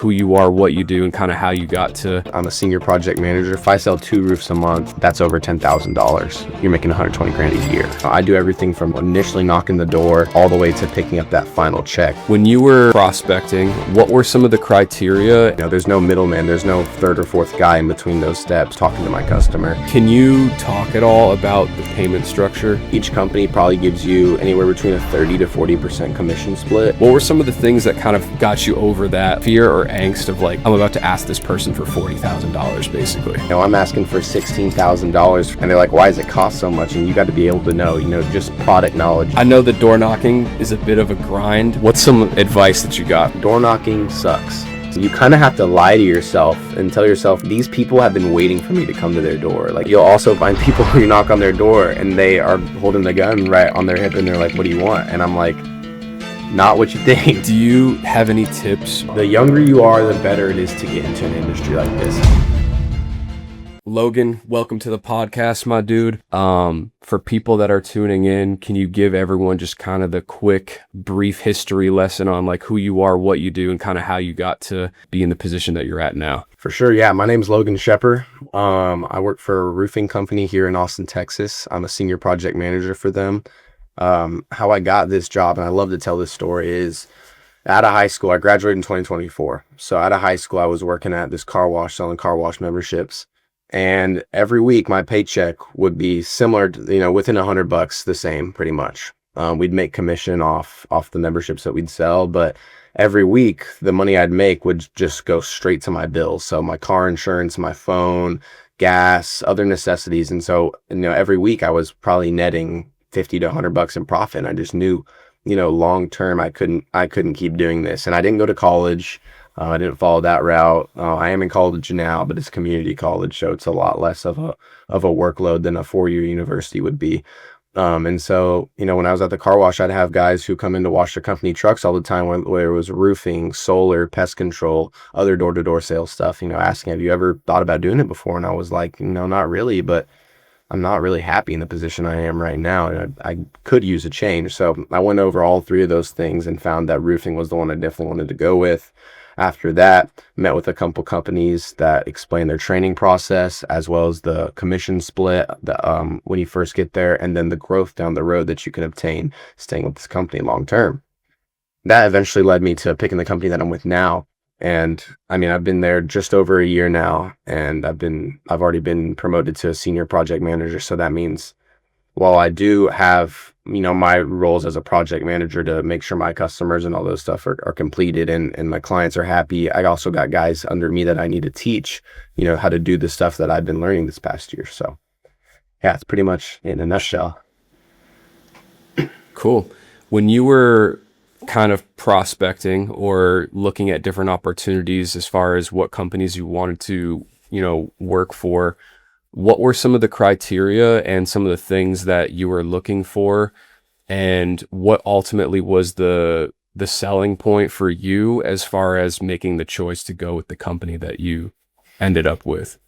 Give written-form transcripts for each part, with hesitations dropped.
who you are, what you do, and kind of how you got to. I'm a senior project manager. If I sell 2 roofs a month, that's over $10,000. You're making 120 grand a year. I do everything from initially knocking the door all the way to picking up that final check. When you were prospecting, what were some of the criteria? There's no middleman. There's no third or fourth guy in between those steps talking to my customer. Can you talk at all about the payment structure? Each company probably gives you anywhere between a 30 to 40% commission split. What were some of the things that kind of got you over that fear or angst of like, I'm about to ask this person for $40,000 basically? I'm asking for $16,000 and they're like, why does it cost so much? And you got to be able to know, just product knowledge. I know that door knocking is a bit of a grind. What's some advice that you got? Door knocking sucks. You kind of have to lie to yourself and tell yourself, these people have been waiting for me to come to their door. Like, you'll also find people who knock on their door and they are holding the gun right on their hip and they're like, what do you want? And I'm like, not what you think. Do you have any tips? The younger you are, the better it is to get into an industry like this. Logan, welcome to the podcast, my dude. For people that are tuning in, can you give everyone just kind of the quick, brief history lesson on like who you are, what you do, and kind of how you got to be in the position that you're at now? For sure, yeah. My name's Logan Schepper. I work for a roofing company here in Austin, Texas. I'm a senior project manager for them. How I got this job, and I love to tell this story, is out of high school. I graduated in 2024. So out of high school, I was working at this car wash, selling car wash memberships. And every week my paycheck would be similar to, within $100, the same pretty much. We'd make commission off the memberships that we'd sell, but every week the money I'd make would just go straight to my bills. So my car insurance, my phone, gas, other necessities. And so, every week I was probably netting $50 to $100 in profit. And I just knew, long term, I couldn't keep doing this. And I didn't go to college. I didn't follow that route. I am in college now, but it's community college, so it's a lot less of a workload than a 4-year university would be. And so, when I was at the car wash, I'd have guys who come in to wash their company trucks all the time, where it was roofing, solar, pest control, other door-to-door sales stuff, asking, have you ever thought about doing it before? And I was like, not really, but I'm not really happy in the position I am right now, and I could use a change. So I went over all 3 of those things and found that roofing was the one I definitely wanted to go with. After that, met with a couple companies that explain their training process, as well as the commission split when you first get there, and then the growth down the road that you can obtain staying with this company long term. That eventually led me to picking the company that I'm with now. And I've been there just over a year now, and I've already been promoted to a senior project manager. So that means while I do have, my roles as a project manager to make sure my customers and all those stuff are completed and my clients are happy, I also got guys under me that I need to teach, how to do the stuff that I've been learning this past year. So yeah, it's pretty much in a nutshell. Cool. When you were kind of prospecting or looking at different opportunities as far as what companies you wanted to, work for, what were some of the criteria and some of the things that you were looking for, and what ultimately was the selling point for you as far as making the choice to go with the company that you ended up with?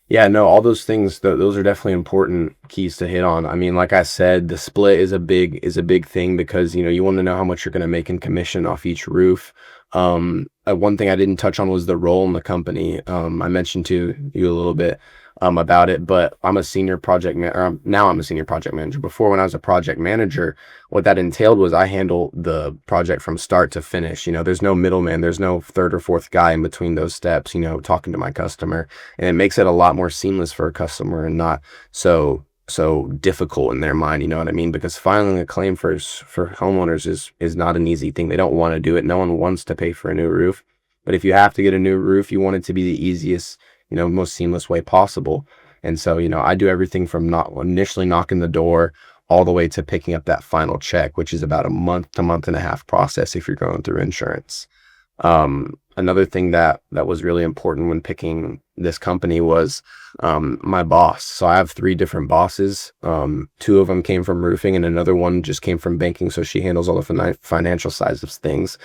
Yeah, no, all those things, those are definitely important keys to hit on. Like I said, the split is a big thing because, you want to know how much you're going to make in commission off each roof. One thing I didn't touch on was the role in the company. I mentioned to you a little bit about it, but I'm a senior project manager. Now I'm a senior project manager. Before, when I was a project manager, what that entailed was I handle the project from start to finish. There's no middleman. There's no third or fourth guy in between those steps, talking to my customer. And it makes it a lot more seamless for a customer and not so difficult in their mind, you know what I mean? Because filing a claim for homeowners is not an easy thing. They don't want to do it. No one wants to pay for a new roof. But if you have to get a new roof, you want it to be the easiest, most seamless way possible. And so, I do everything from not initially knocking the door all the way to picking up that final check, which is about a month to month and a half process if you're going through insurance. Another thing that was really important when picking this company was my boss. So I have 3 different bosses. 2 of them came from roofing and another one just came from banking. So she handles all the financial sides of things.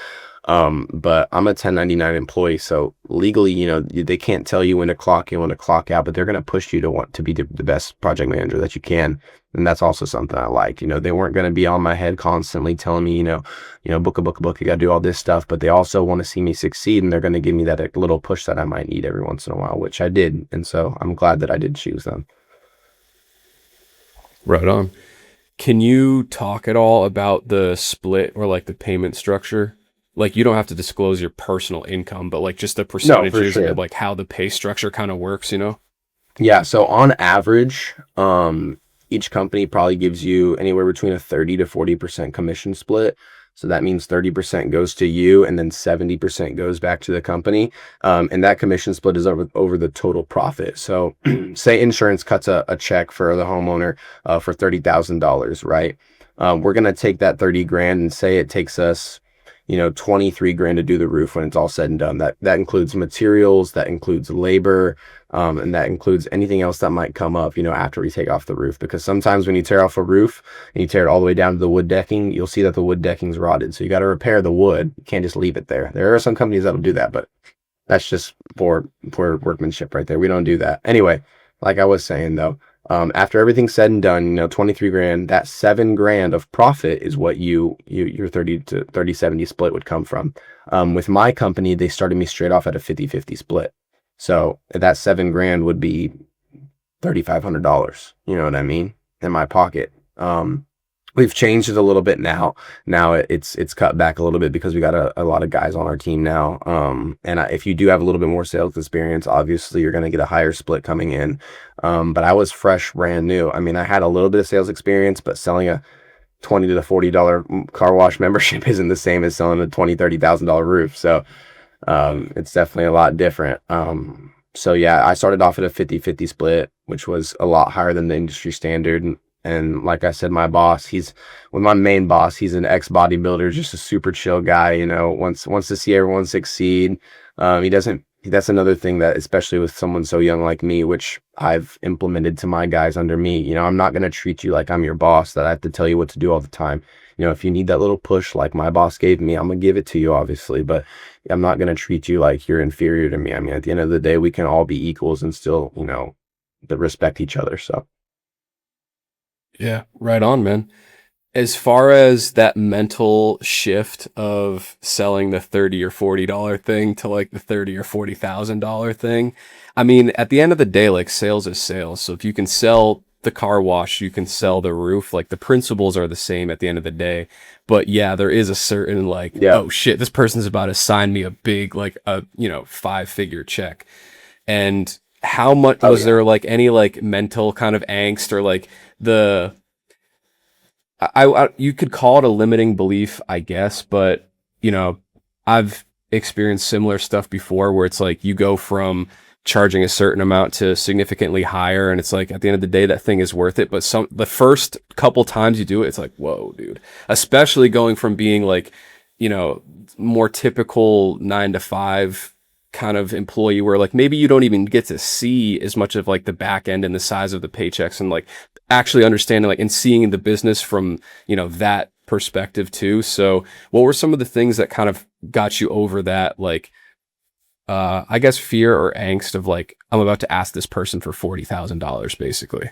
But I'm a 1099 employee. So legally, they can't tell you when to clock in, when to clock out, but they're going to push you to want to be the best project manager that you can. And that's also something I like. They weren't going to be on my head constantly telling me, book a book, a book, you got to do all this stuff. But they also want to see me succeed, and they're going to give me that little push that I might need every once in a while, which I did. And so I'm glad that I did choose them. Right on. Can you talk at all about the split or like the payment structure? Like you don't have to disclose your personal income, but like just the No, for percentages and sure. like how the pay structure kind of works, you know? Yeah, so on average, each company probably gives you anywhere between a 30 to 40% commission split. So that means 30% goes to you and then 70% goes back to the company. And that commission split is over the total profit. So say insurance cuts a check for the homeowner for $30,000, right? We're going to take that 30 grand and say it takes us 23 grand to do the roof when it's all said and done. That includes materials, that includes labor, and that includes anything else that might come up, after we take off the roof. Because sometimes when you tear off a roof and you tear it all the way down to the wood decking, you'll see that the wood decking's rotted. So you got to repair the wood. You can't just leave it there. There are some companies that'll do that, but that's just poor workmanship right there. We don't do that. Anyway, like I was saying though, after everything's said and done, 23 grand, that 7 grand of profit is what your 30 to 30 70 split would come from. With my company, they started me straight off at a 50-50 split. So that 7 grand would be $3,500. You know what I mean? In my pocket. We've changed it a little bit now. Now it's cut back a little bit because we got a lot of guys on our team now. And if you do have a little bit more sales experience, obviously you're going to get a higher split coming in. But I was fresh, brand new. I mean, I had a little bit of sales experience, but selling a $20 to $40 car wash membership isn't the same as selling a $20,000 to $30,000 roof. So it's definitely a lot different. So yeah, I started off at a 50-50 split, which was a lot higher than the industry standard. And like I said, my main boss, he's an ex bodybuilder, just a super chill guy, wants to see everyone succeed. That's another thing that, especially with someone so young like me, which I've implemented to my guys under me, I'm not going to treat you like I'm your boss, that I have to tell you what to do all the time. If you need that little push like my boss gave me, I'm going to give it to you, obviously, but I'm not going to treat you like you're inferior to me. I mean, at the end of the day, we can all be equals and still, respect each other. So. Yeah, right on, man. As far as that mental shift of selling the 30 or $40 thing to like the 30 or $40,000 thing, I mean, at the end of the day, like sales is sales. So if you can sell the car wash, you can sell the roof, like the principles are the same at the end of the day. But yeah, there is a certain like, Yeah. oh shit, this person's about to sign me a big, like a, 5-figure check. And how much Oh was yeah. there like any like mental kind of angst or like the you could call it a limiting belief, I guess, but I've experienced similar stuff before where it's like you go from charging a certain amount to significantly higher, and it's like at the end of the day that thing is worth it. But the first couple times you do it, it's like, whoa, dude. Especially going from being like, more typical 9 to 5 kind of employee where like maybe you don't even get to see as much of like the back end and the size of the paychecks and like actually understanding like and seeing the business from that perspective too. So what were some of the things that kind of got you over that like I guess fear or angst of like I'm about to ask this person for $40,000 basically?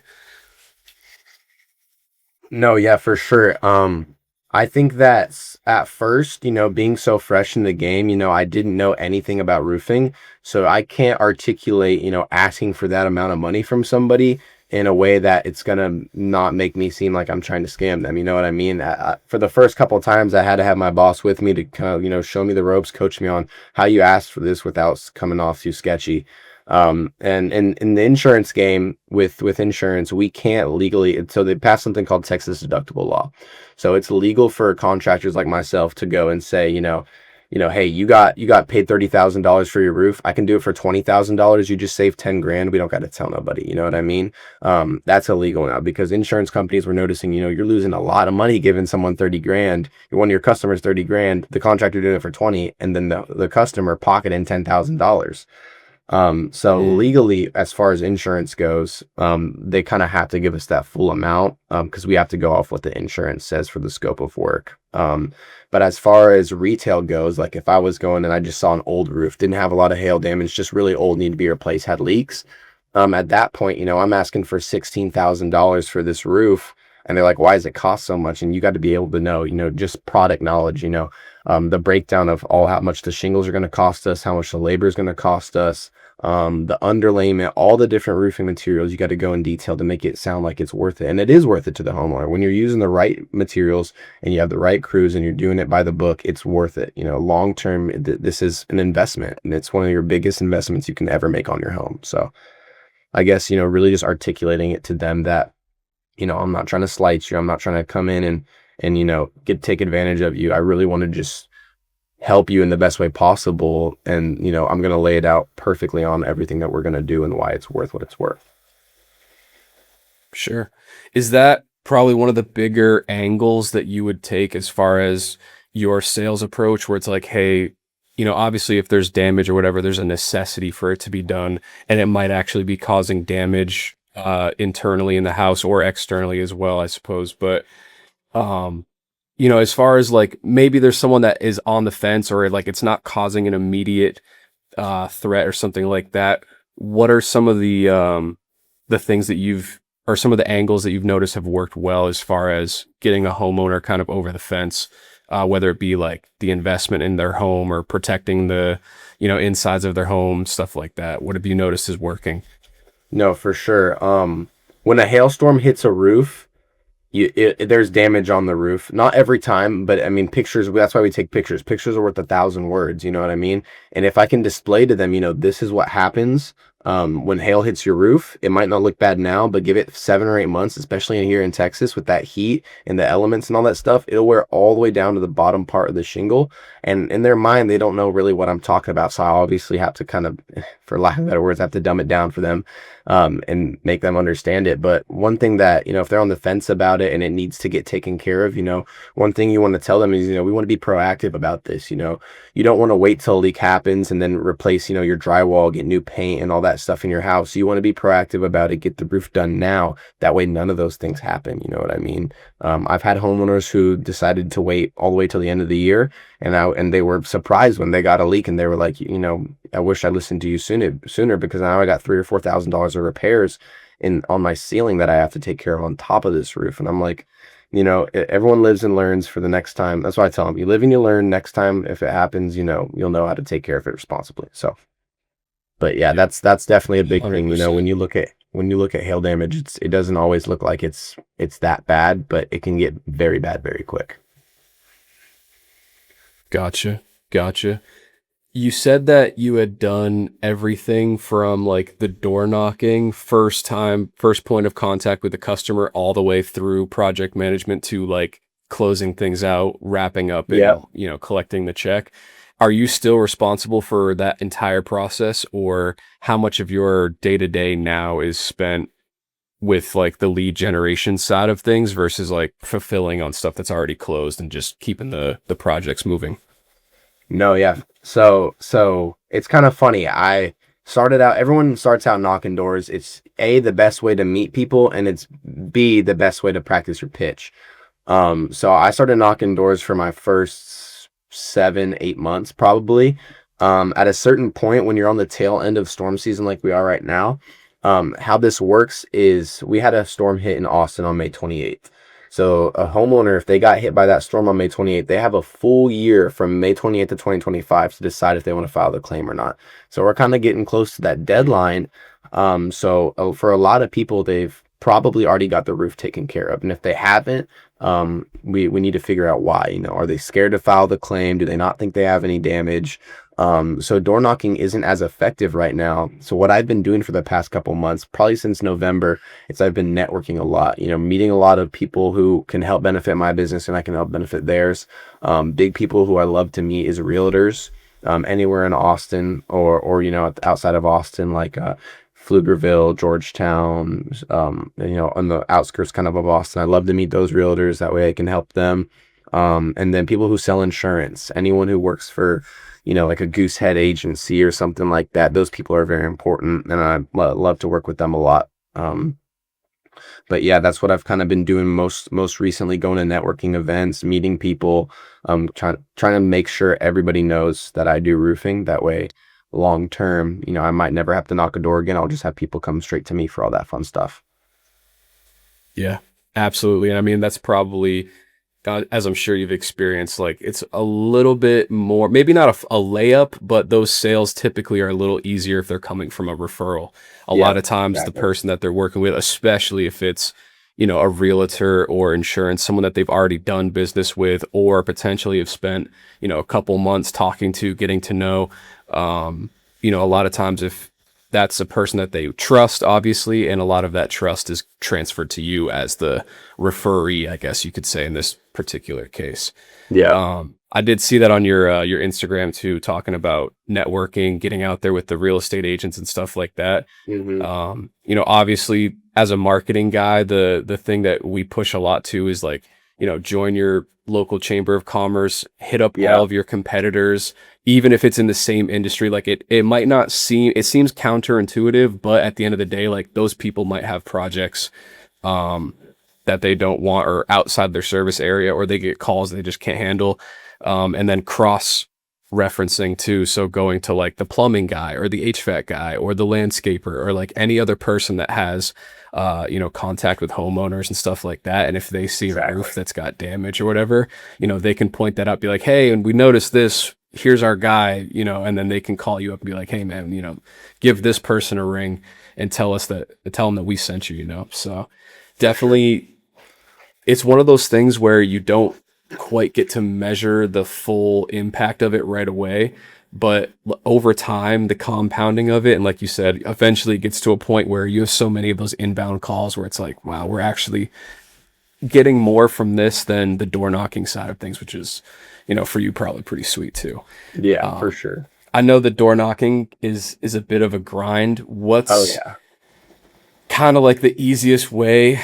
No, yeah, for sure. I think that at first, being so fresh in the game, I didn't know anything about roofing. So I can't articulate, asking for that amount of money from somebody in a way that it's gonna not make me seem like I'm trying to scam them. You know what I mean? For the first couple of times, I had to have my boss with me to kind of, show me the ropes, coach me on how you ask for this without coming off too sketchy. And in the insurance game with insurance, we can't legally, so they passed something called Texas deductible law. So it's legal for contractors like myself to go and say, hey, you got paid $30,000 for your roof. I can do it for $20,000. You just saved 10 grand. We don't got to tell nobody. You know what I mean? That's illegal now because insurance companies were noticing, you're losing a lot of money giving someone 30 grand. One of your customers 30 grand, the contractor doing it for 20, and then the customer pocketing $10,000. So Mm. legally, as far as insurance goes, they kind of have to give us that full amount, because we have to go off what the insurance says for the scope of work. But as far as retail goes, like if I was going and I just saw an old roof, didn't have a lot of hail damage, just really old, need to be replaced, had leaks. At that point, I'm asking for $16,000 for this roof. And they're like, why does it cost so much? And you got to be able to know, just product knowledge, the breakdown of all how much the shingles are going to cost us, how much the labor is going to cost us, the underlayment, all the different roofing materials. You got to go in detail to make it sound like it's worth it. And it is worth it to the homeowner. When you're using the right materials and you have the right crews and you're doing it by the book, it's worth it. Long term, this is an investment, and it's one of your biggest investments you can ever make on your home. So I guess, really just articulating it to them that, I'm not trying to slight you. I'm not trying to come in and, take advantage of you. I really want to just help you in the best way possible. And, I'm going to lay it out perfectly on everything that we're going to do and why it's worth what it's worth. Sure. Is that probably one of the bigger angles that you would take as far as your sales approach, where it's like, hey, obviously if there's damage or whatever, there's a necessity for it to be done, and it might actually be causing damage internally in the house or externally as well, I suppose. But as far as like maybe there's someone that is on the fence, or like it's not causing an immediate threat or something like that. What are some of the things that or some of the angles that you've noticed have worked well as far as getting a homeowner kind of over the fence, whether it be like the investment in their home or protecting the, insides of their home, stuff like that? What have you noticed is working? No, for sure. When a hailstorm hits a roof, there's damage on the roof. Not every time, but I mean, pictures, that's why we take pictures. Pictures are worth 1,000 words, you know what I mean? And if I can display to them, this is what happens when hail hits your roof. It might not look bad now, but give it 7 or 8 months, especially here in Texas with that heat and the elements and all that stuff, it'll wear all the way down to the bottom part of the shingle. And in their mind, they don't know really what I'm talking about. So I obviously have to kind of, for lack of better words, I have to dumb it down for them and make them understand it. But one thing that, if they're on the fence about it and it needs to get taken care of, one thing you want to tell them is, we want to be proactive about this. You don't want to wait till a leak happens and then replace, your drywall, get new paint and all that stuff in your house. You want to be proactive about it, get the roof done now. That way, none of those things happen. You know what I mean? I've had homeowners who decided to wait all the way till the end of the year, and they were surprised when they got a leak, and they were like, I wish I listened to you sooner, because now I got $3,000 or $4,000 of repairs on my ceiling that I have to take care of on top of this roof. And I'm like, everyone lives and learns for the next time. That's why I tell them, you live and you learn. Next time, if it happens, you'll know how to take care of it responsibly. So, but yeah, that's definitely a big thing. 100%. When you look at hail damage, it doesn't always look like it's that bad, but it can get very bad very quick. Gotcha. Gotcha. You said that you had done everything from like the door knocking, first point of contact with the customer, all the way through project management to like closing things out, wrapping up, and, Yeah. collecting the check. Are you still responsible for that entire process, or how much of your day to day now is spent with like the lead generation side of things versus like fulfilling on stuff that's already closed and just keeping the projects moving? No, yeah. So it's kind of funny. Everyone starts out knocking doors. It's A, the best way to meet people, and it's B, the best way to practice your pitch. So I started knocking doors for my first 7, 8 months, probably. At a certain point, when you're on the tail end of storm season like we are right now, how this works is we had a storm hit in Austin on May 28th. So a homeowner, if they got hit by that storm on May 28th, they have a full year from May 28th to 2025 to decide if they want to file the claim or not. So we're kind of getting close to that deadline. For a lot of people, they've probably already got the roof taken care of. And if they haven't, we need to figure out why. Are they scared to file the claim? Do they not think they have any damage? So door knocking isn't as effective right now. So what I've been doing for the past couple months, probably since November, is I've been networking a lot, meeting a lot of people who can help benefit my business and I can help benefit theirs. Big people who I love to meet is realtors, anywhere in Austin or outside of Austin, like, Pflugerville, Georgetown, on the outskirts kind of Austin. I love to meet those realtors. That way I can help them. And then people who sell insurance, anyone who works for, like a Goosehead agency or something like that. Those people are very important, and I love to work with them a lot. But yeah, that's what I've kind of been doing most recently, going to networking events, meeting people, trying to make sure everybody knows that I do roofing. That way, long term, I might never have to knock a door again. I'll just have people come straight to me for all that fun stuff. Yeah. Absolutely. And I mean, that's probably, as I'm sure you've experienced, like it's a little bit more, maybe not a layup, but those sales typically are a little easier if they're coming from a referral. A Yeah, lot of times, the exactly. person that they're working with, especially if it's, a realtor or insurance, someone that they've already done business with, or potentially have spent, a couple months talking to, getting to know. A lot of times, if that's a person that they trust, obviously, and a lot of that trust is transferred to you as the referee, I guess you could say in this particular case. Yeah. I did see that on your Instagram too, talking about networking, getting out there with the real estate agents and stuff like that. Hmm. Obviously, as a marketing guy, the thing that we push a lot to is like, join your local chamber of commerce, hit up all Yeah. of your competitors, even if it's in the same industry. Like it might not seem, it seems counterintuitive, but at the end of the day, like those people might have projects um, that they don't want or outside their service area, or they get calls they just can't handle. And then cross referencing too. So going to like the plumbing guy or the HVAC guy or the landscaper or like any other person that has, contact with homeowners and stuff like that. And if they see a Exactly. roof that's got damage or whatever, they can point that out, be like, hey, and we noticed this. Here's our guy, and then they can call you up and be like, hey, man, give this person a ring and tell them that we sent you, So For sure. definitely it's one of those things where you don't quite get to measure the full impact of it right away. But over time, the compounding of it, and like you said, eventually it gets to a point where you have so many of those inbound calls where it's like, wow, we're actually getting more from this than the door knocking side of things, which is, for you probably pretty sweet too. Yeah, for Um, sure. I know the door knocking is a bit of a grind. Oh What's yeah. kind of like the easiest way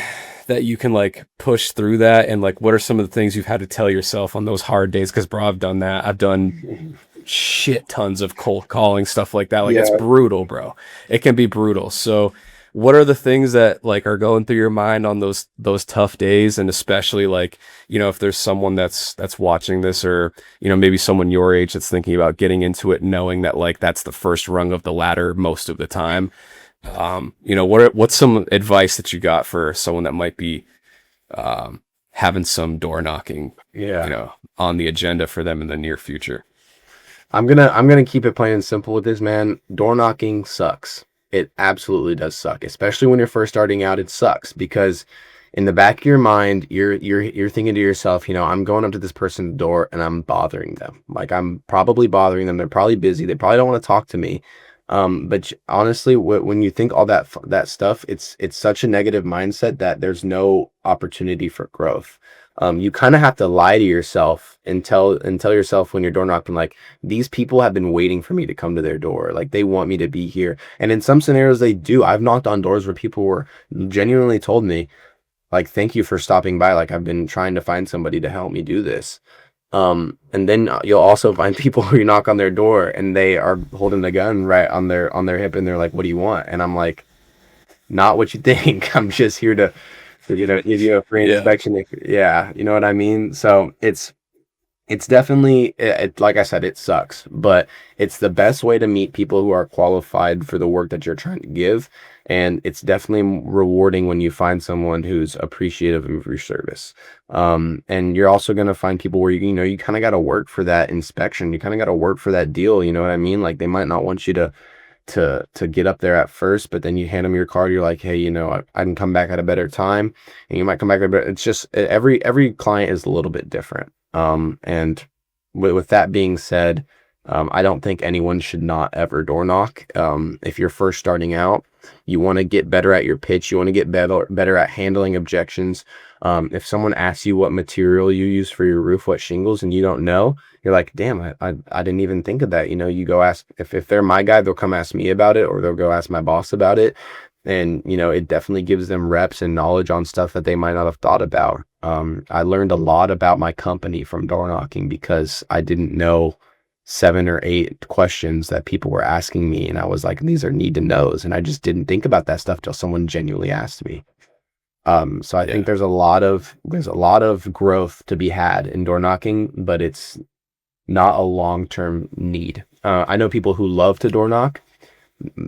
that you can like push through that, and like what are some of the things you've had to tell yourself on those hard days? Because bro, I've done that. I've done shit tons of cold calling, stuff like that. Like it's Yeah. brutal, bro. It can be brutal. So what are the things that like are going through your mind on those tough days? And especially like, if there's someone that's watching this, or maybe someone your age that's thinking about getting into it, knowing that like that's the first rung of the ladder most of the time. What's some advice that you got for someone that might be having some door knocking, Yeah. on the agenda for them in the near future? I'm gonna keep it plain and simple with this, man. Door knocking sucks. It absolutely does suck, especially when you're first starting out. It sucks because in the back of your mind, you're thinking to yourself, I'm going up to this person's door and I'm bothering them. Like I'm probably bothering them. They're probably busy. They probably don't want to talk to me. But honestly, when you think all that stuff, it's such a negative mindset that there's no opportunity for growth. You kind of have to lie to yourself and tell yourself when you're door knocking, like these people have been waiting for me to come to their door, like they want me to be here. And in some scenarios, they do. I've knocked on doors where people were genuinely told me, like, thank you for stopping by. Like I've been trying to find somebody to help me do this. And then you'll also find people who you knock on their door and they are holding the gun right on their hip and they're like, "What do you want?" And I'm like, "Not what you think. I'm just here to give you a free Yeah. inspection." Yeah, you know what I mean? So it's definitely like I said, it sucks, but it's the best way to meet people who are qualified for the work that you're trying to give, and it's definitely rewarding when you find someone who's appreciative of your service. And you're also going to find people where you kind of got to work for that inspection. You kind of got to work for that deal. You know what I mean? Like they might not want you to get up there at first, but then you hand them your card. You're like, hey, I can come back at a better time, and you might come back at a better. It's just every client is a little bit different. And with that being said, I don't think anyone should not ever door knock. If you're first starting out, you want to get better at your pitch. You want to get better at handling objections. If someone asks you what material you use for your roof, what shingles, and you don't know, you're like, damn, I didn't even think of that. You go ask, if they're my guy, they'll come ask me about it, or they'll go ask my boss about it. And, it definitely gives them reps and knowledge on stuff that they might not have thought about. I learned a lot about my company from door knocking because I didn't know 7 or 8 questions that people were asking me. And I was like, these are need to knows. And I just didn't think about that stuff till someone genuinely asked me. So I think Yeah. there's a lot of growth to be had in door knocking, but it's not a long-term need. I know people who love to door knock,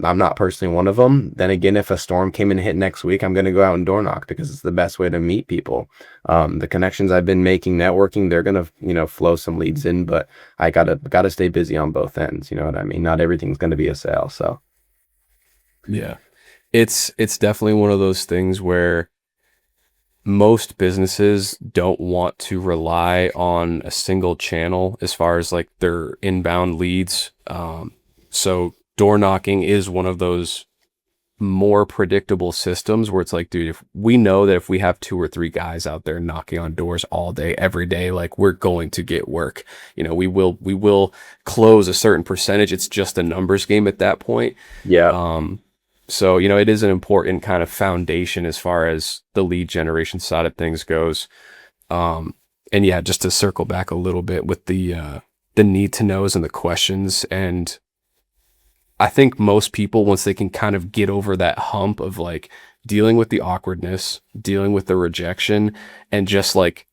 I'm not personally one of them. Then again, if a storm came and hit next week, I'm going to go out and door knock because it's the best way to meet people. The connections I've been making networking, they're going to, flow some leads in, but I gotta stay busy on both ends. You know what I mean? Not everything's going to be a sale. So Yeah. It's definitely one of those things where most businesses don't want to rely on a single channel as far as like their inbound leads. So door knocking is one of those more predictable systems where it's like, dude, if we know that if we have two or three guys out there knocking on doors all day, every day, like we're going to get work. We will close a certain percentage. It's just a numbers game at that point. yeah, So, it is an important kind of foundation as far as the lead generation side of things goes. And yeah, just to circle back a little bit with the need to knows and the questions. And I think most people, once they can kind of get over that hump of like dealing with the awkwardness, dealing with the rejection, and just like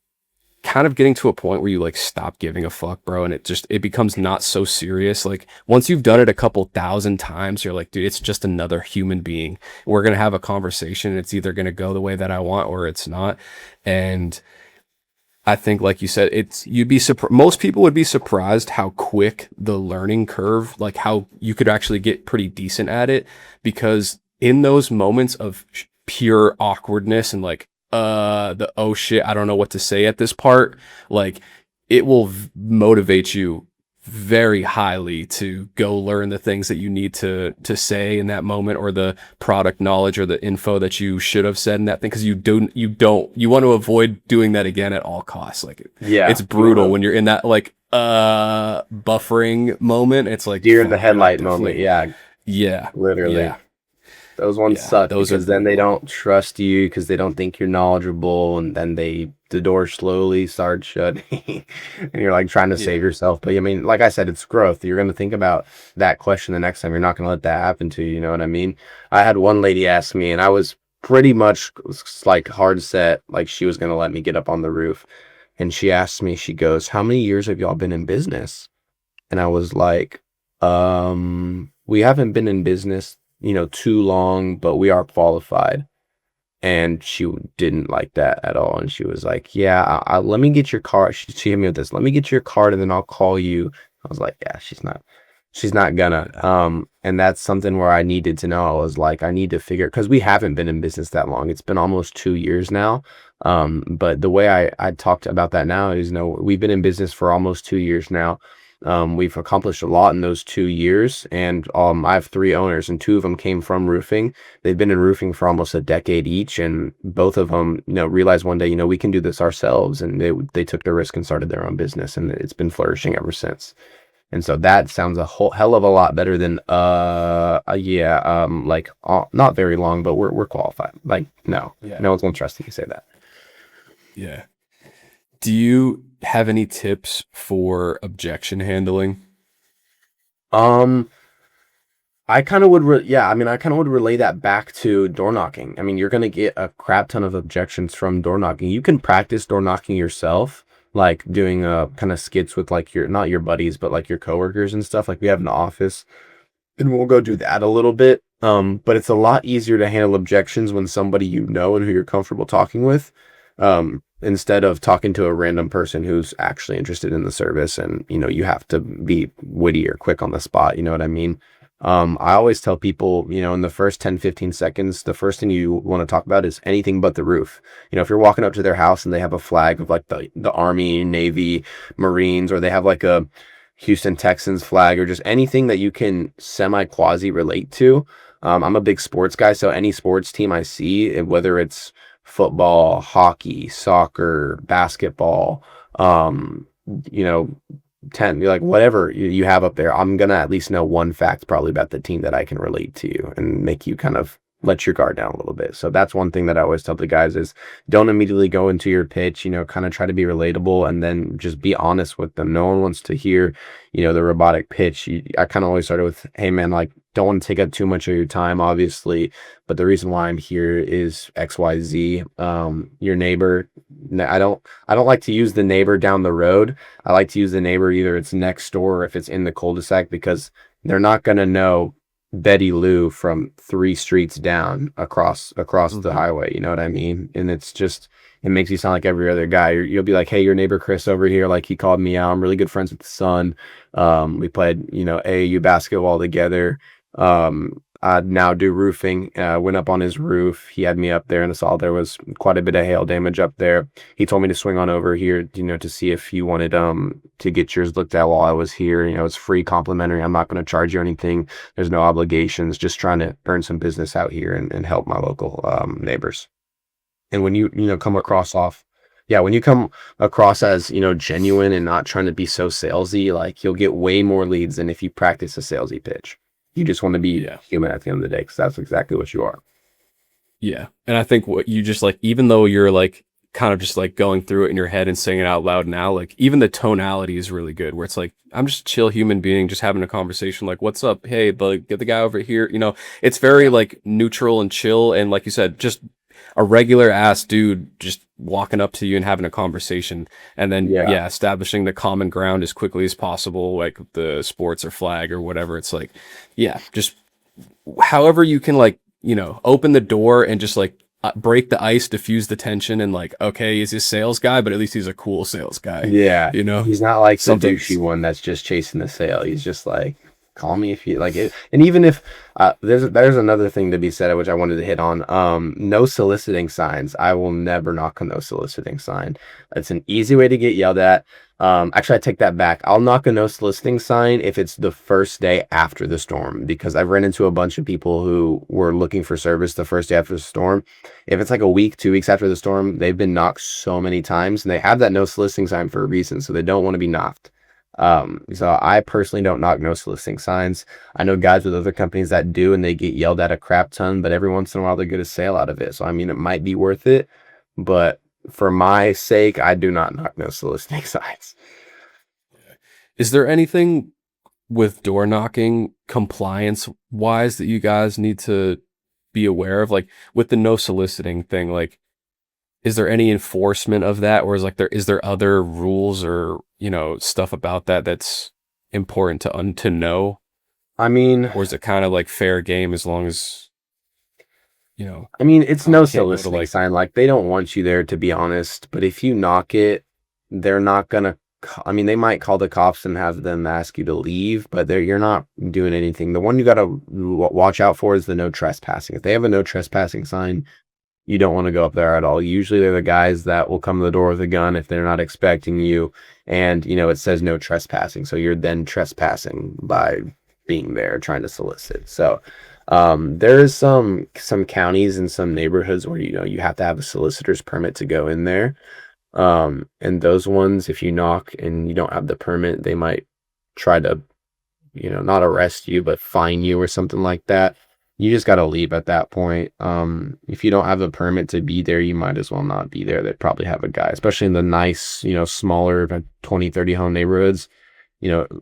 kind of getting to a point where you like stop giving a fuck, bro, and it becomes not so serious. Like once you've done it a couple thousand times, you're like, dude, it's just another human being. We're gonna have a conversation, and it's either gonna go the way that I want or it's not. And I think, like you said, most people would be surprised how quick the learning curve, like how you could actually get pretty decent at it, because in those moments of pure awkwardness and like, the oh shit, I don't know what to say at this part, like it will motivate you very highly to go learn the things that you need to say in that moment, or the product knowledge or the info that you should have said in that thing, because you want to avoid doing that again at all costs. Like yeah. it's brutal when you're in that like buffering moment. It's like Deer in the fuck, I headlight moment. definitely- Yeah, yeah, literally. yeah, Those ones yeah, suck those are because then they brutal. don't trust you because they don't think you're knowledgeable, and then the door slowly starts shutting, and you're like trying to save Yeah, yourself. But I mean, like I said, it's growth. You're gonna think about that question the next time. You're not gonna let that happen to you. You know what I mean? I had one lady ask me, and I was pretty much like hard set, like she was gonna let me get up on the roof, and she asked me, she goes, "How many years have y'all been in business?" And I was like, we haven't been in business, too long, but we are qualified. And she didn't like that at all. And she was like, yeah, let me get your card. She hit me with this. Let me get your card and then I'll call you. I was like, yeah, she's not gonna. And that's something where I needed to know. I was like, I need to figure, because we haven't been in business that long. It's been almost 2 years now. But the way I talked about that now is, we've been in business for almost 2 years now. We've accomplished a lot in those 2 years, and I have three owners, and two of them came from roofing. They've been in roofing for almost a decade each, and both of them, realized one day, we can do this ourselves, and they took the risk and started their own business, and it's been flourishing ever since. And so that sounds a whole hell of a lot better than yeah, like not very long, but we're qualified. Like no, yeah, no one's gonna trust you to say that. yeah. Do you have any tips for objection handling? Um, I kind of would, yeah. I mean, I kind of would relay that back to door knocking. I mean, you're gonna get a crap ton of objections from door knocking. You can practice door knocking yourself, like doing kind of skits with like your not your buddies, but like your coworkers and stuff. Like we have an office, and we'll go do that a little bit. But it's a lot easier to handle objections when somebody you know and who you're comfortable talking with, instead of talking to a random person who's actually interested in the service, and you have to be witty or quick on the spot. You know what I mean? I always tell people, in the first 10, 15 seconds, the first thing you want to talk about is anything but the roof. If you're walking up to their house and they have a flag of like the Army, Navy, Marines, or they have like a Houston Texans flag, or just anything that you can semi quasi relate to. I'm a big sports guy, so any sports team I see, whether it's football, hockey, soccer, basketball, um, you know, 10, like whatever you have up there, I'm gonna at least know one fact probably about the team that I can relate to you and make you kind of let your guard down a little bit. So that's one thing that I always tell the guys is don't immediately go into your pitch, kind of try to be relatable and then just be honest with them. No one wants to hear, the robotic pitch. I kind of always started with, hey man, like don't want to take up too much of your time, obviously, but the reason why I'm here is XYZ. Your neighbor, I don't like to use the neighbor down the road. I like to use the neighbor, either it's next door or if it's in the cul-de-sac, because they're not going to know Betty Lou from 3 streets down across the Hmm. highway. You know what I mean? And it's just it makes you sound like every other guy. You'll be like, hey, your neighbor Chris over here, like he called me out. I'm really good friends with the son. We played, AAU basketball together. I now do roofing. Went up on his roof. He had me up there and saw there was quite a bit of hail damage up there. He told me to swing on over here, to see if you wanted to get yours looked at while I was here. It's free, complimentary. I'm not going to charge you anything. There's no obligations. Just trying to earn some business out here and help my local neighbors. And when come across when you come across as genuine and not trying to be so salesy, like you'll get way more leads than if you practice a salesy pitch. You just want to be Yeah. human at the end of the day, because that's exactly what you are. Yeah. And I think what you just like, even though you're like kind of just like going through it in your head and saying it out loud now, like even the tonality is really good where it's like, I'm just a chill human being, just having a conversation. Like, what's up? Hey, like, get the guy over here. It's very like neutral and chill. And like you said, just a regular ass dude just walking up to you and having a conversation. And then, Yeah. yeah, establishing the common ground as quickly as possible, like the sports or flag or whatever. It's like, yeah, just however you can like open the door and just like break the ice, diffuse the tension, and like, okay, he's a sales guy, but at least he's a cool sales guy. Yeah. He's not like the Something's douchey one that's just chasing the sale. He's just like, call me if you like it. And even if there's another thing to be said, which I wanted to hit on. No soliciting signs. I will never knock a no soliciting sign. It's an easy way to get yelled at. Actually, I take that back. I'll knock a no soliciting sign if it's the first day after the storm, because I've run into a bunch of people who were looking for service the first day after the storm. If it's like a week, 2 weeks after the storm, they've been knocked so many times, and they have that no soliciting sign for a reason, so they don't want to be knocked. So I personally don't knock no soliciting signs. I know guys with other companies that do, and they get yelled at a crap ton, but every once in a while they get a sale out of it. So I mean, it might be worth it, but for my sake, I do not knock no soliciting signs. Is there anything with door knocking compliance wise that you guys need to be aware of, like with the no soliciting thing? Like, is there any enforcement of that, or is there other rules or stuff about that that's important to know, I mean, or is it kind of like fair game as long as you know it's no can't go to soliciting like sign. Like, they don't want you there, to be honest. But if you knock it, they're not gonna. They might call the cops and have them ask you to leave, but you're not doing anything. The one you gotta watch out for is the no trespassing. If they have a no trespassing sign, you don't want to go up there at all. Usually they're the guys that will come to the door with a gun if they're not expecting you. And, it says no trespassing. So you're then trespassing by being there trying to solicit. So there is some counties and some neighborhoods where, you have to have a solicitor's permit to go in there. And those ones, if you knock and you don't have the permit, they might try to, not arrest you, but fine you or something like that. You just got to leave at that point. If you don't have a permit to be there, you might as well not be there. They'd probably have a guy, especially in the nice, smaller 20, 30 home neighborhoods.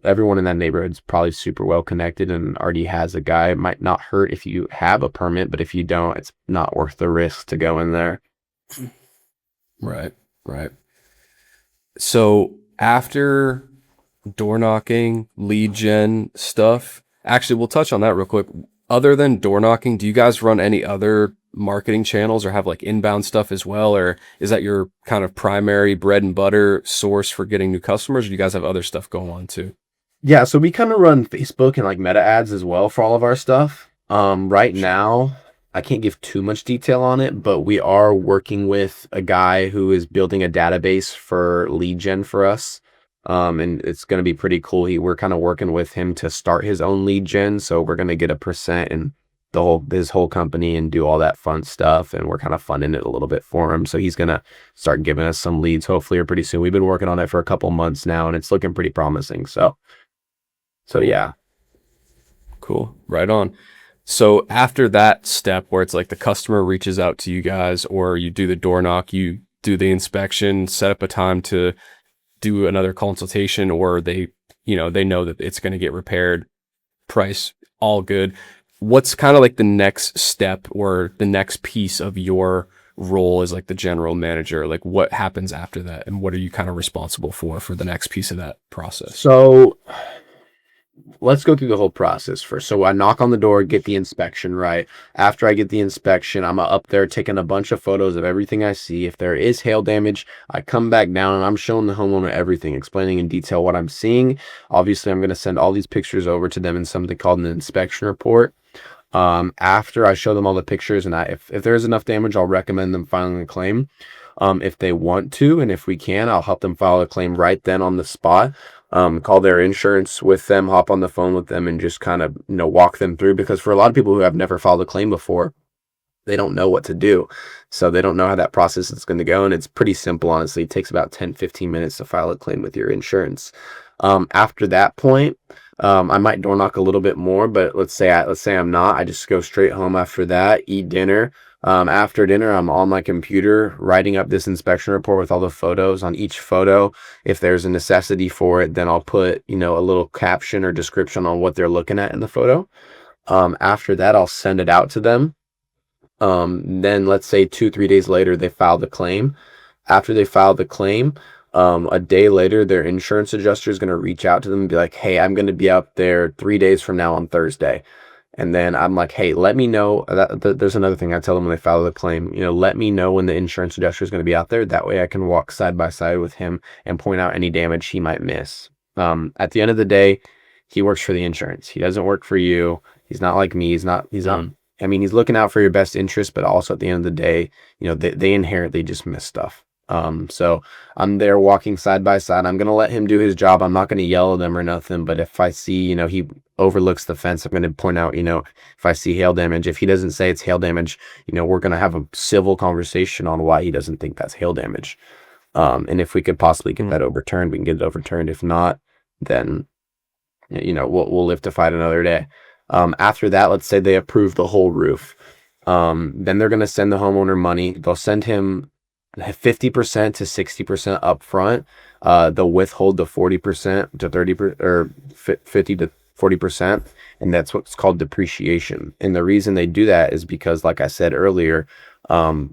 Everyone in that neighborhood's probably super well connected and already has a guy. It might not hurt if you have a permit, but if you don't, it's not worth the risk to go in there. right, right. So after door knocking, lead gen stuff, actually, we'll touch on that real quick. Other than door knocking, do you guys run any other marketing channels or have like inbound stuff as well? Or is that your kind of primary bread and butter source for getting new customers? Or do you guys have other stuff going on too? Yeah, so we kind of run Facebook and like meta ads as well for all of our stuff. Right now, I can't give too much detail on it, but we are working with a guy who is building a database for lead gen for us. And it's going to be pretty cool. We're kind of working with him to start his own lead gen. So we're going to get a percent in his whole company and do all that fun stuff. And we're kind of funding it a little bit for him. So he's going to start giving us some leads, hopefully, or pretty soon. We've been working on it for a couple months now, and it's looking pretty promising. So yeah. Cool. Right on. So after that step where it's like the customer reaches out to you guys or you do the door knock, you do the inspection, set up a time to do another consultation, or they know that it's going to get repaired, price, all good. What's kind of like the next step or the next piece of your role as like the general manager? Like what happens after that and what are you kind of responsible for the next piece of that process? So let's go through the whole process first. So I knock on the door, get the inspection, right? After I get the inspection, I'm up there taking a bunch of photos of everything I see. If there is hail damage, I come back down and I'm showing the homeowner everything, explaining in detail what I'm seeing. Obviously, I'm going to send all these pictures over to them in something called an inspection report. After I show them all the pictures, and if there's enough damage, I'll recommend them filing a claim. If they want to, and if we can, I'll help them file a claim right then on the spot. Call their insurance with them, hop on the phone with them, and just kind of, walk them through. Because for a lot of people who have never filed a claim before, they don't know what to do. So they don't know how that process is going to go. And it's pretty simple, honestly. It takes about 10-15 minutes to file a claim with your insurance. After that point, I might door knock a little bit more, but let's say I'm not. I just go straight home after that, eat dinner. After dinner, I'm on my computer writing up this inspection report with all the photos. On each photo, if there's a necessity for it, then I'll put, a little caption or description on what they're looking at in the photo. After that, I'll send it out to them. Then let's say 2-3 days later, they file the claim. After they file the claim, a day later, their insurance adjuster is going to reach out to them and be like, hey, I'm going to be out there 3 days from now on Thursday. And then I'm like, hey, let me know. There's another thing I tell them when they file the claim, let me know when the insurance adjuster is going to be out there. That way I can walk side by side with him and point out any damage he might miss. At the end of the day, he works for the insurance. He doesn't work for you. He's not like me. He's not, I mean, he's looking out for your best interest, but also at the end of the day, they inherently just miss stuff. So I'm there walking side by side. I'm going to let him do his job. I'm not going to yell at him or nothing, but if I see, he overlooks the fence, I'm going to point out, if I see hail damage, if he doesn't say it's hail damage, we're going to have a civil conversation on why he doesn't think that's hail damage. And if we could possibly get that overturned, we can get it overturned. If not, then, we'll live to fight another day. After that, let's say they approve the whole roof. Then they're going to send the homeowner money. They'll send him 50% to 60% upfront. They'll withhold the 40% to 30% or 50 to 40%, and that's what's called depreciation. And the reason they do that is because, like I said earlier,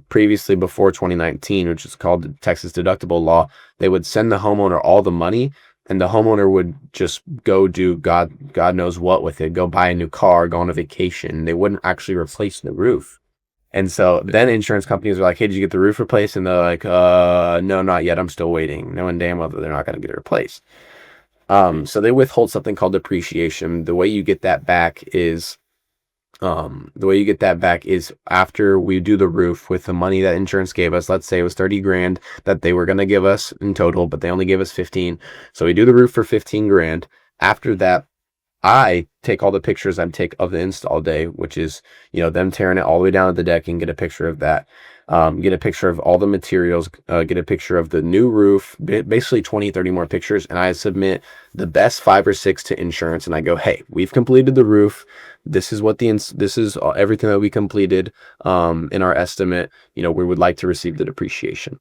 previously before 2019, which is called the Texas deductible law, they would send the homeowner all the money, and the homeowner would just go do God knows what with it, go buy a new car, go on a vacation. They wouldn't actually replace the roof. And so then insurance companies are like, hey, did you get the roof replaced? And they're like, no, not yet. I'm still waiting. Knowing damn well that they're not going to get it replaced. So they withhold something called depreciation. The way you get that back is after we do the roof with the money that insurance gave us. Let's say it was 30 grand that they were going to give us in total, but they only gave us 15. So we do the roof for 15 grand. After that, I take all the pictures I take of the install day, which is, them tearing it all the way down to the deck, and get a picture of that. Get a picture of all the materials, get a picture of the new roof, basically 20-30 more pictures. And I submit the best 5 or 6 to insurance. And I go, hey, we've completed the roof. This is everything that we completed, in our estimate. We would like to receive the depreciation.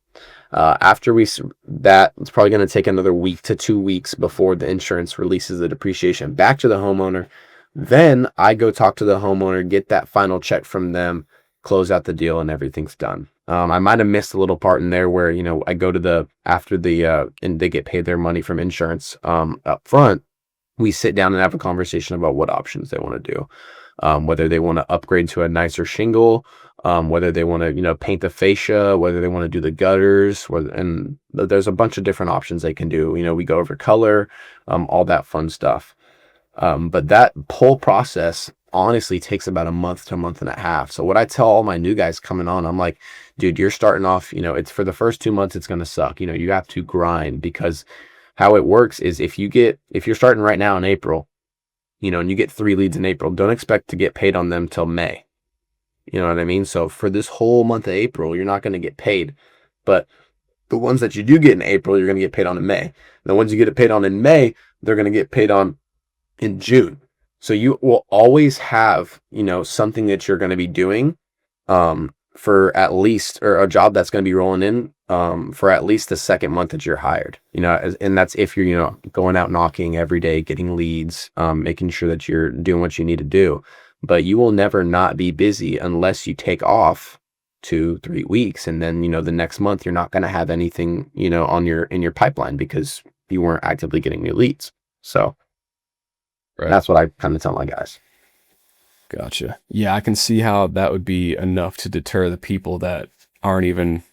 After that, it's probably going to take another week to 2 weeks before the insurance releases the depreciation back to the homeowner. Then I go talk to the homeowner, get that final check from them, close out the deal, and everything's done. I might have missed a little part in there where, I go to and they get paid their money from insurance, up front. We sit down and have a conversation about what options they want to do. Whether they want to upgrade to a nicer shingle, whether they want to, paint the fascia, whether they want to do the gutters, and there's a bunch of different options they can do. We go over color, all that fun stuff. But that whole process honestly takes about a month to a month and a half. So what I tell all my new guys coming on, I'm like, dude, you're starting off, it's for the first 2 months, it's going to suck. You have to grind, because how it works is if you're starting right now in April, and you get 3 leads in April, don't expect to get paid on them till May. You know what I mean? So for this whole month of April, you're not going to get paid. But the ones that you do get in April, you're going to get paid on in May. The ones you get paid on in May, they're going to get paid on in June. So you will always have, something that you're going to be doing, for at least, or a job that's going to be rolling in, for at least the second month that you're hired, and that's if you're, going out knocking every day, getting leads, making sure that you're doing what you need to do. But you will never not be busy unless you take off 2-3 weeks. And then, the next month you're not going to have anything, in your pipeline, because you weren't actively getting new leads. So Right. That's what I kind of tell my guys. Gotcha. Yeah, I can see how that would be enough to deter the people that aren't even,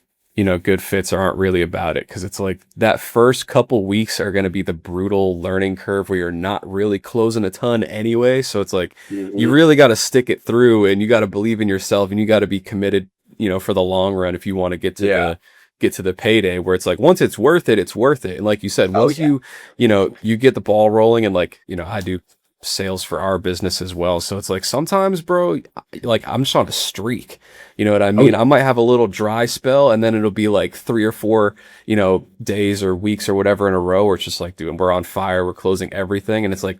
good fits or aren't really about it. Cause it's like that first couple weeks are going to be the brutal learning curve where you're not really closing a ton anyway. So it's like you Hmm. really got to stick it through and you got to believe in yourself and you got to be committed, for the long run if you want to Yeah. get to the payday where it's like once it's worth it, it's worth it. And like you said, Oh once yeah. you get the ball rolling and like, I do sales for our business as well. So it's like sometimes, bro, like I'm just on a streak. You know what I Oh mean? yeah. I might have a little dry spell and then it'll be like 3 or 4, days or weeks or whatever in a row where it's just like, dude, we're on fire, we're closing everything. And it's like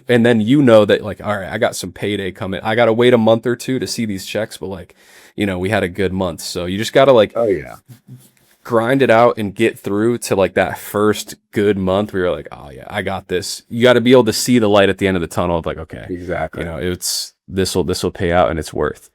and then that like, all right, I got some payday coming. I gotta wait a month or two to see these checks, but like, we had a good month. So you just gotta like Oh yeah. grind it out and get through to like that first good month where you're like, oh yeah, I got this. You got to be able to see the light at the end of the tunnel of like, okay, Exactly. it's this will pay out and it's worth.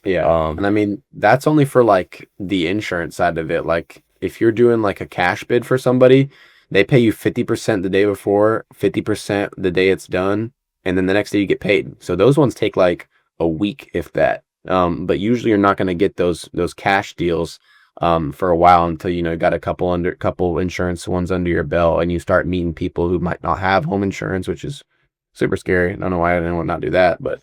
Yeah. Um, And I mean, that's only for like the insurance side of it. Like if you're doing like a cash bid for somebody, they pay you 50% the day before, 50% the day it's done, and then the next day you get paid. So those ones take like a week if that. But usually you're not going to get those cash deals for a while until you got a couple insurance ones under your belt and you start meeting people who might not have home insurance, which is super scary. I don't know why anyone would not do that, but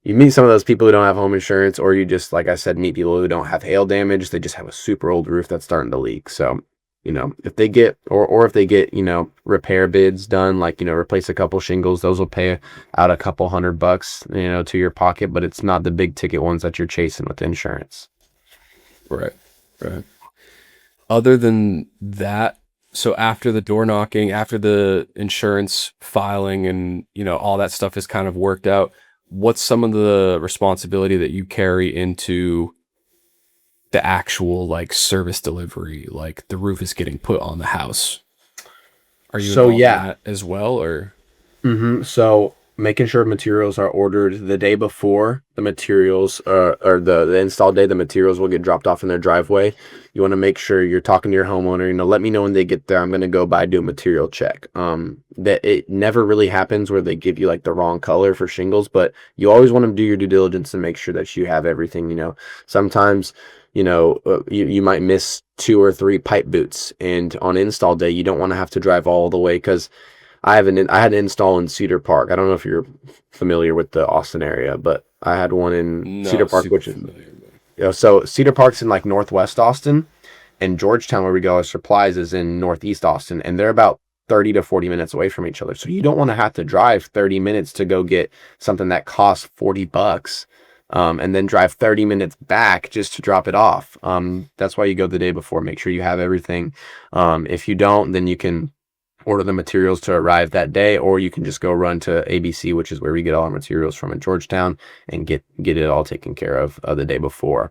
you meet some of those people who don't have home insurance, or you just, like I said, meet people who don't have hail damage. They just have a super old roof that's starting to leak. So, if they get, or if they get, repair bids done, like, replace a couple shingles, those will pay out a couple $100, to your pocket, but it's not the big ticket ones that you're chasing with insurance. right, right. Other than that, so after the door knocking, after the insurance filing, and all that stuff is kind of worked out, what's some of the responsibility that you carry into the actual like service delivery, like the roof is getting put on the house? Are you So, involved in yeah. that as well, or? So making sure materials are ordered the day before the materials or the install day, the materials will get dropped off in their driveway. You want to make sure you're talking to your homeowner, let me know when they get there. I'm going to go by, do a material check. That it never really happens where they give you like the wrong color for shingles, but you always want to do your due diligence and make sure that you have everything. Sometimes you might miss 2 or 3 pipe boots, and on install day you don't want to have to drive all the way because I had an install in Cedar Park. I don't know if you're familiar with the Austin area, but I had one in Cedar Not Park, super which is, familiar, but so Cedar Park's in like northwest Austin, and Georgetown, where we get our supplies, is in northeast Austin, and they're about 30 to 40 minutes away from each other. So you don't want to have to drive 30 minutes to go get something that costs $40, and then drive 30 minutes back just to drop it off. That's why you go the day before. Make sure you have everything. If you don't, then you can order the materials to arrive that day, or you can just go run to ABC, which is where we get all our materials from in Georgetown, and get it all taken care of the day before.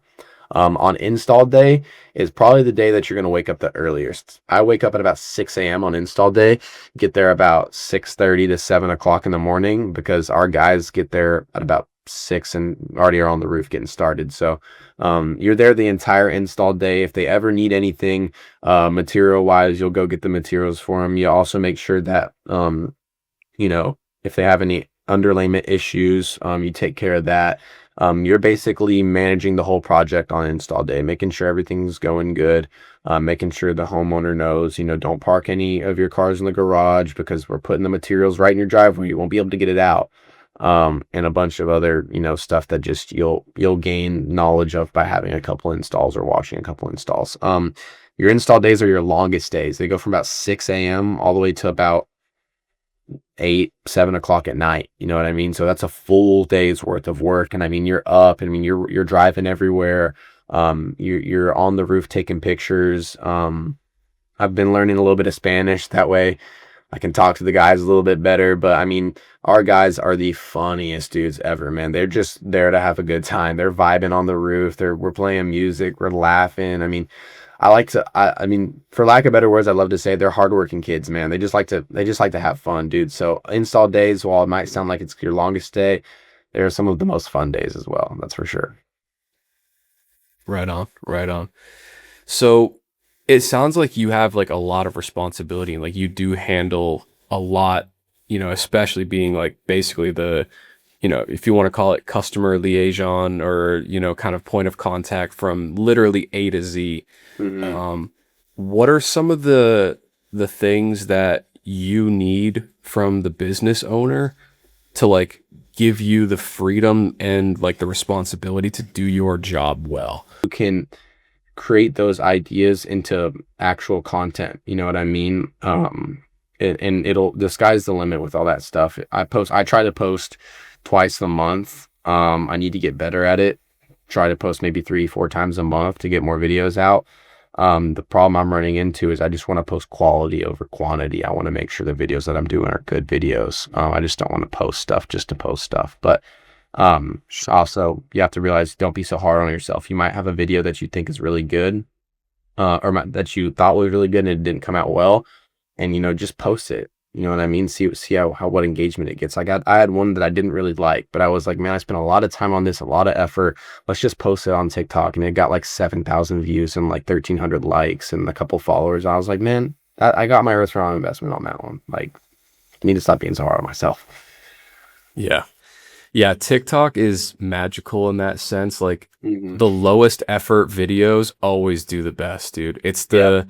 On install day is probably the day that you're going to wake up the earliest. I wake up at about 6 a.m. on install day, get there about 6:30 to 7 o'clock in the morning, because our guys get there at about 6 and already are on the roof getting started. So you're there the entire install day. If they ever need anything material wise, you'll go get the materials for them. You also make sure that if they have any underlayment issues, you take care of that. You're basically managing the whole project on install day, making sure everything's going good, making sure the homeowner knows, don't park any of your cars in the garage because we're putting the materials right in your driveway. You won't be able to get it out. And a bunch of other, stuff that just you'll gain knowledge of by having a couple installs or watching a couple installs. Your install days are your longest days. They go from about 6 a.m. all the way to about 8, 7 o'clock at night. You know what I mean? So that's a full day's worth of work. And I mean, you're up, and I mean, you're driving everywhere. You're on the roof taking pictures. I've been learning a little bit of Spanish. That way I can talk to the guys a little bit better. But I mean, our guys are the funniest dudes ever, man. They're just there to have a good time. They're vibing on the roof. We're playing music. We're laughing. I mean, I mean, for lack of better words, I love to say they're hardworking kids, man. They just like to have fun, dude. So install days, while it might sound like it's your longest day, they're some of the most fun days as well. That's for sure. right on, right on. So it sounds like you have like a lot of responsibility and like you do handle a lot, you know, especially being like basically the, you know, if you want to call it customer liaison or, you know, kind of point of contact from literally A to Z. Hmm. What are some of the things that you need from the business owner to like give you the freedom and like the responsibility to do your job well? You can create those ideas into actual content. You know what I mean? And it'll, the sky's the limit with all that stuff. I try to post twice a month. I need to get better at it. Try to post maybe 3, 4 times a month to get more videos out. The problem I'm running into is I just want to post quality over quantity. I want to make sure the videos that I'm doing are good videos. I just don't want to post stuff just to post stuff. But also, you have to realize, don't be so hard on yourself. You might have a video that you think is really good, that you thought was really good and it didn't come out well, and just post it. You know what I mean? See how what engagement it gets. I had one that I didn't really like, but I was like, man, I spent a lot of time on this, a lot of effort. Let's just post it on TikTok, and it got like 7,000 views and like 1,300 likes and a couple followers. I was like, man, I got my return on investment on that one. Like, I need to stop being so hard on myself. Yeah. Yeah, TikTok is magical in that sense. Like Hmm. the lowest effort videos always do the best, dude. It's Yep.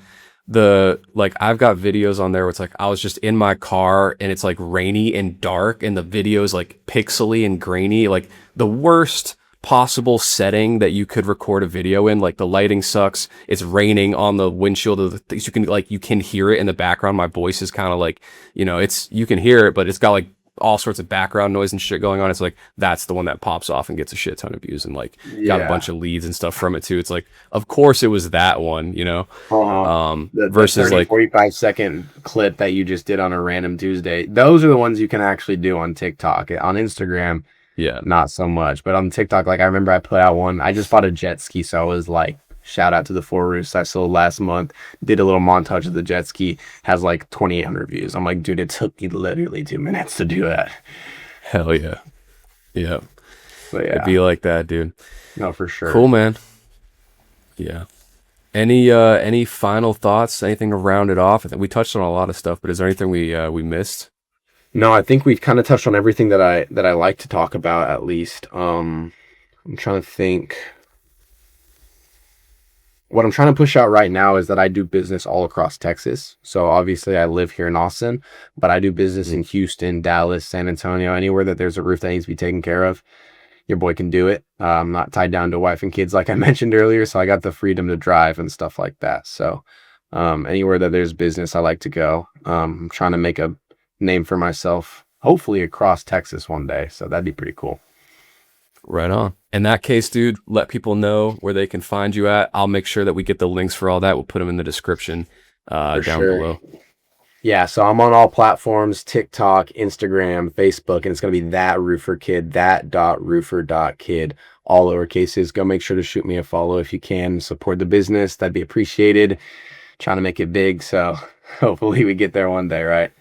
the like I've got videos on there where it's like I was just in my car and it's like rainy and dark and the video is like pixely and grainy, like the worst possible setting that you could record a video in. Like the lighting sucks. It's raining on the windshield of the things. You can hear it in the background. My voice is kind of like, you can hear it, but it's got like all sorts of background noise and shit going on. It's like that's the one that pops off and gets a shit ton of views and like got a Yeah. bunch of leads and stuff from it too. It's like, of course it was that one, Uh-huh. The versus 30, like, 45 second clip that you just did on a random Tuesday. Those are the ones you can actually do on TikTok. On Instagram, yeah, not so much. But on TikTok, like I remember I put out one. I just bought a jet ski, so I was like, shout out to the four roofs I sold last month. Did a little montage of the jet ski. Has like 2,800 views. I'm like, dude, it took me literally 2 minutes to do that. hell yeah. Yeah. But It'd yeah, be like that, dude. no, for sure. Cool, man. Yeah. Any final thoughts? Anything to round it off? I think we touched on a lot of stuff, but is there anything we missed? No, I think we've kind of touched on everything that I like to talk about at least. I'm trying to think. What I'm trying to push out right now is that I do business all across Texas. So obviously I live here in Austin, but I do business in Houston, Dallas, San Antonio, anywhere that there's a roof that needs to be taken care of. Your boy can do it. I'm not tied down to wife and kids like I mentioned earlier, so I got the freedom to drive and stuff like that. So anywhere that there's business, I like to go. I'm trying to make a name for myself, hopefully across Texas one day. So that'd be pretty cool. Right on. In that case, dude, let people know where they can find you at. I'll make sure that we get the links for all that. We'll put them in the description For down sure. below. Yeah, so I'm on all platforms, TikTok, Instagram, Facebook, and it's going to be that roofer kid, that.roofer.kid, all lowercases. Go make sure to shoot me a follow if you can. Support the business. That'd be appreciated. Trying to make it big, so hopefully we get there one day, right?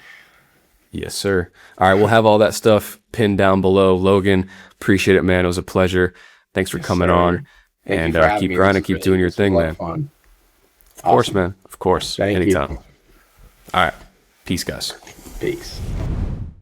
Yes, sir. All right, we'll have all that stuff pinned down below. Logan, appreciate it, man. It was a pleasure. Thanks for Yes, coming sir. on. Thank you And for having keep me. grinding, keep doing your This was thing, a lot man. of fun. Of course, Awesome. man. Of course. Thank you. Anytime. All right. Peace, guys. Peace.